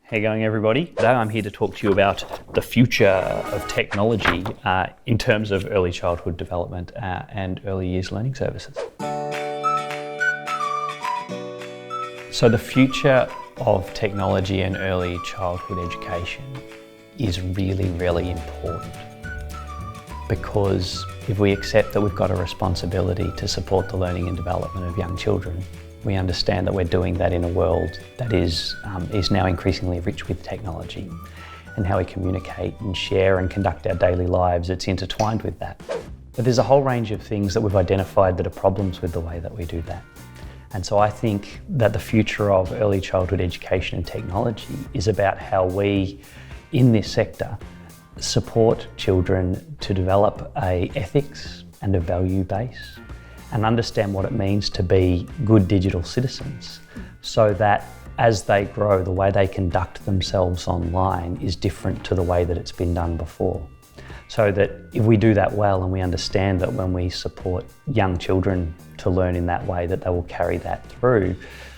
How you going, everybody? Today I'm here to talk to you about the future of technology in terms of early childhood development and early years learning services. So the future of technology and early childhood education is really, really important, because if we accept that we've got a responsibility to support the learning and development of young children, we understand that we're doing that in a world that is now increasingly rich with technology, and how we communicate and share and conduct our daily lives, it's intertwined with that. But there's a whole range of things that we've identified that are problems with the way that we do that. And so I think that the future of early childhood education and technology is about how we, in this sector, support children to develop an ethics and a value base, and understand what it means to be good digital citizens, so that as they grow, the way they conduct themselves online is different to the way that it's been done before. So that if we do that well, and we understand that when we support young children to learn in that way, that they will carry that through,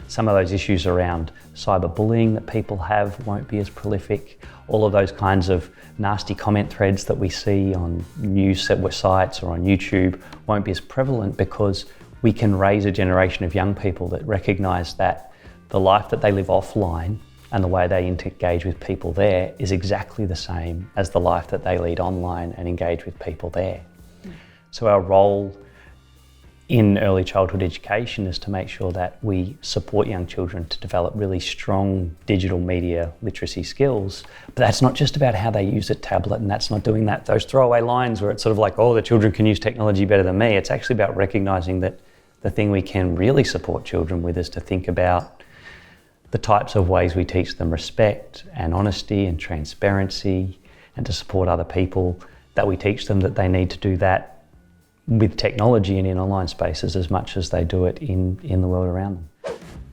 some of those issues around cyberbullying that people have won't be as prolific. All of those kinds of nasty comment threads that we see on news sites or on YouTube won't be as prevalent, because we can raise a generation of young people that recognise that the life that they live offline and the way they engage with people there is exactly the same as the life that they lead online and engage with people there. So our role in early childhood education is to make sure that we support young children to develop really strong digital media literacy skills. But that's not just about how they use a tablet, and that's not doing those throwaway lines where it's sort of like, oh, the children can use technology better than me. It's actually about recognising that the thing we can really support children with is to think about the types of ways we teach them respect and honesty and transparency, and to support other people, that we teach them that they need to do that with technology and in online spaces as much as they do it in the world around them.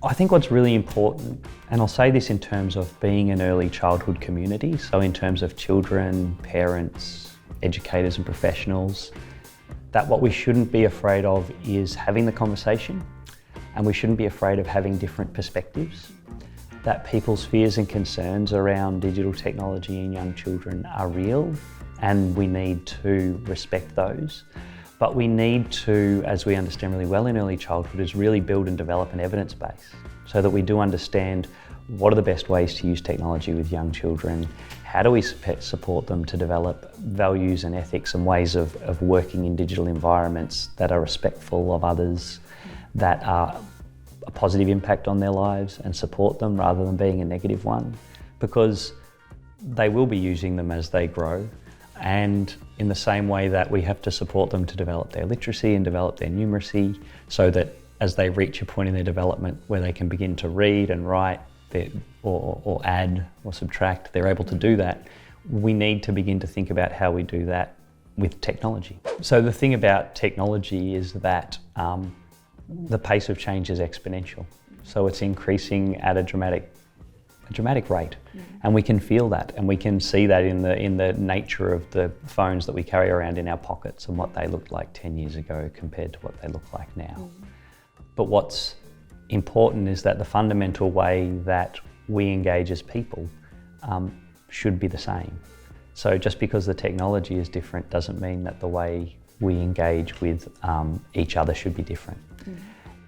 I think what's really important, and I'll say this in terms of being an early childhood community, so in terms of children, parents, educators and professionals, that what we shouldn't be afraid of is having the conversation, and we shouldn't be afraid of having different perspectives. That people's fears and concerns around digital technology in young children are real, and we need to respect those. But we need to, as we understand really well in early childhood, is really build and develop an evidence base, so that we do understand what are the best ways to use technology with young children, how do we support them to develop values and ethics and ways of working in digital environments that are respectful of others, that are a positive impact on their lives, and support them rather than being a negative one, because they will be using them as they grow. And in the same way that we have to support them to develop their literacy and develop their numeracy, so that as they reach a point in their development where they can begin to read and write or add or subtract, they're able to do that, we need to begin to think about how we do that with technology. So the thing about technology is that the pace of change is exponential. So it's increasing at a dramatic rate, and we can feel that, and we can see that in the nature of the phones that we carry around in our pockets and what they looked like 10 years ago compared to what they look like now. But what's important is that the fundamental way that we engage as people should be the same. So just because the technology is different doesn't mean that the way we engage with each other should be different.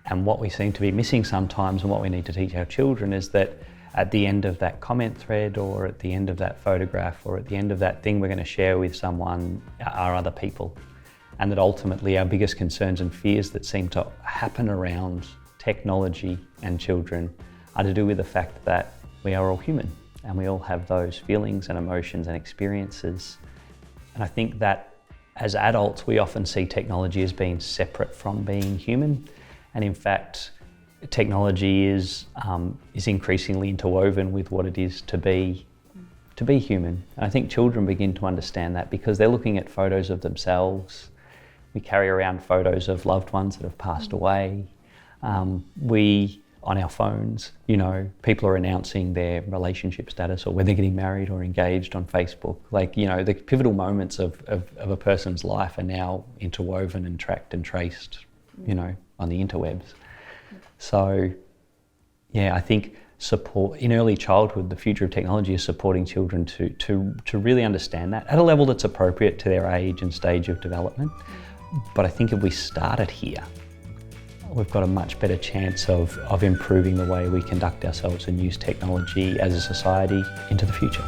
And what we seem to be missing sometimes, and what we need to teach our children, is that at the end of that comment thread, or at the end of that photograph, or at the end of that thing we're going to share with someone, are other people. And that ultimately our biggest concerns and fears that seem to happen around technology and children are to do with the fact that we are all human, and we all have those feelings and emotions and experiences. And I think that as adults, we often see technology as being separate from being human. And in fact, technology is increasingly interwoven with what it is to be human. And I think children begin to understand that, because they're looking at photos of themselves. We carry around photos of loved ones that have passed away. On our phones, people are announcing their relationship status, or whether they're getting married or engaged on Facebook. The pivotal moments of a person's life are now interwoven and tracked and traced, on the interwebs. So, yeah, I think support in early childhood. The future of technology is supporting children to really understand that at a level that's appropriate to their age and stage of development. But I think if we started here, we've got a much better chance of improving the way we conduct ourselves and use technology as a society into the future.